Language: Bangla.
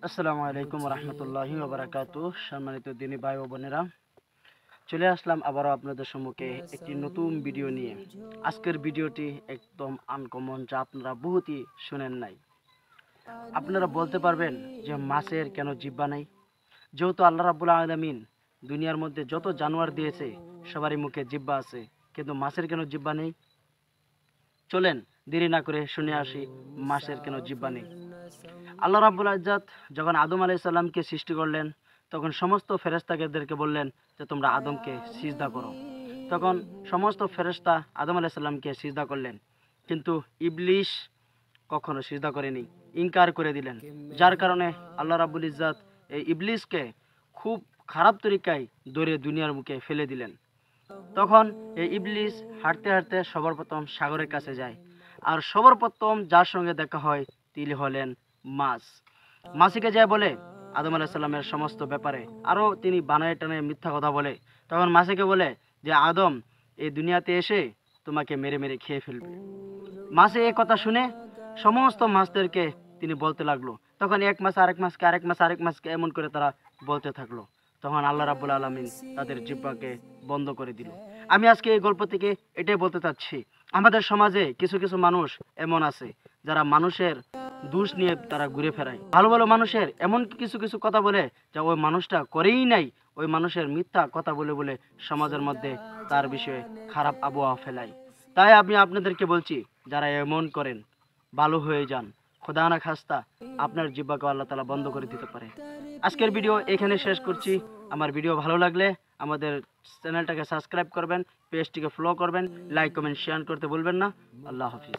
আসসালামু আলাইকুম রহমতুল্লাহি ওবারাকাতু। সম্মানিত দিনী ভাই ও বোনেরা, চলে আসলাম আবারও আপনাদের সম্মুখে একটি নতুন ভিডিও নিয়ে। আজকের ভিডিওটি একদম আনকমন, যা আপনারা বহুতই শুনেন নাই। আপনারা বলতে পারবেন যে মাছের কেন জিহ্বা নাই? যেহেতু আল্লাহ রাব্বুল আলামিন দুনিয়ার মধ্যে যত জানোয়ার দিয়েছে সবারই মুখে জিহ্বা আছে, কিন্তু মাছের কেন জিহ্বা নেই? চলেন দেরি না করে শুনে আসি মাছের কেন জিহ্বা নেই। আল্লাহ রাব্বুল ইজ্জত যখন আদম আলাইহিস সালামকে সৃষ্টি করলেন, তখন সমস্ত ফেরেশতাদেরকে বললেন যে তোমরা আদমকে সিজদা করো। তখন সমস্ত ফেরেশতা আদম আলাইহিস সালামকে সিজদা করলেন, কিন্তু ইবলিস কখনো সিজদা করেনি, ইনকার করে দিলেন। যার কারণে আল্লাহ রাব্বুল ইজ্জত এই ইবলিসকে খুব খারাপ তরিকায় ধরে দুনিয়ার মুখে ফেলে দিলেন। তখন এই ইবলিস হাঁটতে হাঁটতে সবার প্রথম সাগরের কাছে যায়, আর সবার প্রথম যার সঙ্গে দেখা হয় তিনি হলেন মাছ। মাছিকে যায় বলে আদম আলাইহিস সালামের সমস্ত ব্যাপারে, আরও তিনি বানায় টানায় মিথ্যা কথা বলে। তখন মাছিকে বলে যে আদম এই দুনিয়াতে এসে তোমাকে মেরে মেরে খেয়ে ফেলবে। মাছে এই কথা শুনে সমস্ত মাছদেরকে তিনি বলতে লাগলো। তখন এক মাছ আরেক মাছকে, আরেক মাছ আরেক মাছকে, এমন করে তারা বলতে থাকলো। তখন আল্লাহ রাব্বুল আলামিন তাদের জিহ্বাকে বন্ধ করে দিল। আমি আজকে এই গল্প থেকে এটাই বলতে চাচ্ছি, আমাদের সমাজে কিছু কিছু মানুষ এমন আছে যারা মানুষের দোষ নিয়ে তারা ঘুরে ফেরায়। ভালো ভালো মানুষের এমন কিছু কিছু কথা বলে যা ওই মানুষটা করেই নাই, ওই মানুষের মিথ্যা কথা বলে বলে সমাজের মধ্যে তার বিষয়ে খারাপ আবহাওয়া ফেলায়। তাই আমি আপনাদেরকে বলছি, যারা এমন করেন ভালো হয়ে যান। খোদা না খাস্তা আপনার জিহ্বাকে আল্লাহ তাআলা বন্ধ করে দিতে পারে। আজকের ভিডিও এখানে শেষ করছি। আমার ভিডিও ভালো লাগলে আমাদের চ্যানেলটাকে সাবস্ক্রাইব করবেন, পেজটিকে ফলো করবেন, লাইক কমেন্ট শেয়ার করতে ভুলবেন না। আল্লাহ হাফিজ।